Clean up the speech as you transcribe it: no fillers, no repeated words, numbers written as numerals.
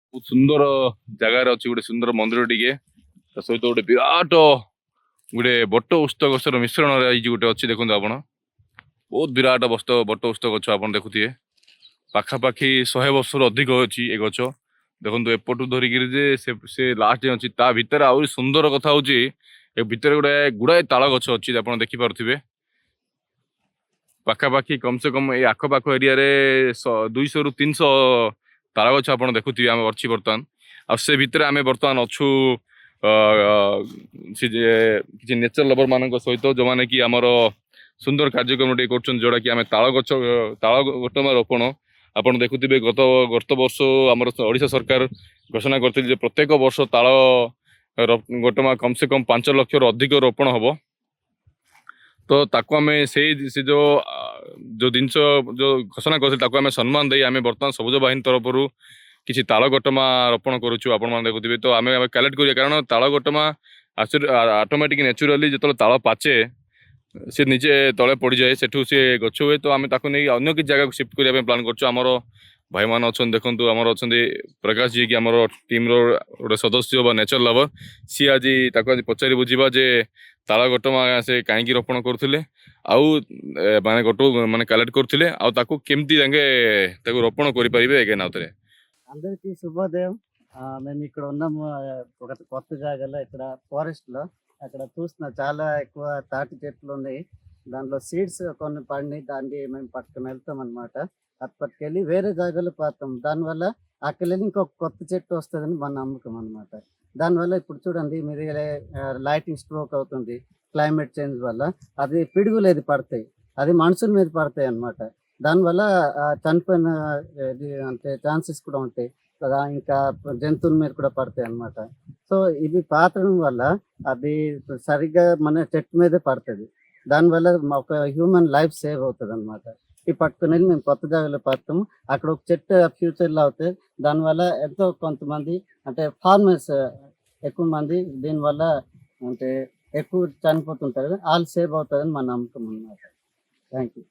ବହୁତ ସୁନ୍ଦର ଜାଗାରେ ଅଛି, ଗୋଟେ ସୁନ୍ଦର ମନ୍ଦିର ଟିକେ, ତା ସହିତ ଗୋଟେ ବିରାଟ ଗୋଟେ ବଟ ଓସ୍ତ ଗଛର ମିଶ୍ରଣ ହେଇଛି ଗୋଟେ ଅଛି, ଦେଖନ୍ତୁ ଆପଣ ବହୁତ ବିରାଟ ବଟ ଓସ୍ତ ଗଛ ଆପଣ ଦେଖୁଥିବେ, ପାଖାପାଖି 100 ବର୍ଷରୁ ଅଧିକ ଅଛି ଏ ଗଛ। ଦେଖନ୍ତୁ ଏପଟୁ ଧରିକିରି ଯେ ସେ ଲାଷ୍ଟ ଯାଏଁ ଅଛି, ତା ଭିତରେ ଆହୁରି ସୁନ୍ଦର କଥା ହଉଛି ଏ ଭିତରେ ଗୁଡାଏ ତାଳ ଗଛ ଅଛି, ଆପଣ ଦେଖିପାରୁଥିବେ। ପାଖାପାଖି କମ ସେ କମ ଏଇ ଆଖପାଖ ଏରିଆରେ 200ରୁ 300 ତାଳ ଗଛ ଆପଣ ଦେଖୁଥିବେ ଆମେ ଅଛି ବର୍ତ୍ତମାନ। ଆଉ ସେ ଭିତରେ ଆମେ ବର୍ତ୍ତମାନ ଅଛୁ ସେ କିଛି ନେଚର ଲଭର ମାନଙ୍କ ସହିତ, ଯୋଉମାନେ କି ଆମର ସୁନ୍ଦର କାର୍ଯ୍ୟକ୍ରମ ଟିକେ କରୁଛନ୍ତି, ଯୋଉଟା କି ଆମେ ତାଳ ଗୋଟମା ରୋପଣ। ଆପଣ ଦେଖୁଥିବେ ଗତ ବର୍ଷ ଆମର ଓଡ଼ିଶା ସରକାର ଘୋଷଣା କରିଥିଲେ ଯେ ପ୍ରତ୍ୟେକ ବର୍ଷ ତାଳ ଗୋଟମା କମ ସେ କମ 5 ଲକ୍ଷରୁ ଅଧିକ ରୋପଣ ହବ। ତ ତାକୁ ଆମେ ସେ ଯୋଉ ଜିନିଷ ଯୋଉ ଘୋଷଣା କରିଥିଲେ ତାକୁ ଆମେ ସମ୍ମାନ ଦେଇ ଆମେ ବର୍ତ୍ତମାନ ସବୁଜ ବାହିନୀ ତରଫରୁ କିଛି ତାଳ ଗୋଟମା ରୋପଣ କରୁଛୁ, ଆପଣମାନେ ଦେଖୁଥିବେ। ତ ଆମେ କଲେକ୍ଟ କରିବା, କାରଣ ତାଳ ଗୋଟମା ଅଟୋମେଟିକ ନ୍ୟାଚୁରାଲି ଯେତେବେଳେ ତାଳ ପାଚେ ସେ ନିଜେ ତଳେ ପଡ଼ିଯାଏ, ସେଠୁ ସେ ଗଛ ହୁଏ। ତ ଆମେ ତାକୁ ନେଇ ଅନ୍ୟ କିଛି ଜାଗାକୁ ସିଫ୍ଟ କରିବା ପାଇଁ ପ୍ଲାନ୍ କରୁଛୁ। ଆମର ଭାଇମାନେ ଅଛନ୍ତି, ଦେଖନ୍ତୁ ଆମର ଅଛନ୍ତି ପ୍ରକାଶ ଯିଏକି ଆମର ଟିମ୍ର ଗୋଟେ ସଦସ୍ୟ ବା ନେଚର ଲଭର, ସିଏ ଆଜି ତାକୁ ଆଜି ପଚାରି ବୁଝିବା ଯେ ତାଳ ଗୋଟମା ସେ କାହିଁକି ରୋପଣ କରୁଥିଲେ, ଆଉ ମାନେ କଲେକ୍ଟ କରୁଥିଲେ, ଆଉ ତାକୁ କେମିତି ତାକୁ ରୋପଣ କରିପାରିବେ ଆଜ୍ଞା ଆଉଥରେ। అందరికీ శుభోదయం. మేము ఇక్కడ ఉన్నాము ఒక కొత్త జాగాలో, ఇక్కడ ఫారెస్ట్లో. అక్కడ చూసిన చాలా ఎక్కువ తాటి చెట్లు ఉన్నాయి. దాంట్లో సీడ్స్ కొన్ని పడినాయి, దాన్ని మేము పట్టుకుని వెళ్తాం అనమాట. అది పట్టుకెళ్ళి వేరే జాగాలో పాతాం. దానివల్ల అక్కడెళ్ళి ఇంకొక కొత్త చెట్టు వస్తుందని మన నమ్మకం అనమాట. దానివల్ల ఇప్పుడు చూడండి మీరు లైటింగ్ స్ట్రోక్ అవుతుంది క్లైమేట్ చేంజ్ వల్ల, అది పిడుగులేదు పడతాయి, అది మనుషుల మీద పడతాయి అనమాట. దానివల్ల చనిపోయిన అంటే ఛాన్సెస్ కూడా ఉంటాయి కదా, ఇంకా జంతువుల మీద కూడా పడతాయి అన్నమాట. సో ఇవి పాతడం వల్ల అది సరిగ్గా మన చెట్టు మీదే పడుతుంది. దానివల్ల ఒక హ్యూమన్ లైఫ్ సేవ్ అవుతుంది అనమాట. ఈ పట్టుకుని వెళ్ళి మేము కొత్త జాగాలో పడతాము. అక్కడ ఒక చెట్టు ఫ్యూచర్లో అవుతుంది. దానివల్ల ఎంతో కొంతమంది అంటే ఫార్మర్స్ ఎక్కువ మంది దీనివల్ల అంటే ఎక్కువ చనిపోతుంటారు, వాళ్ళు సేవ్ అవుతుందని మా నమ్మకం అన్నమాట. Thank you.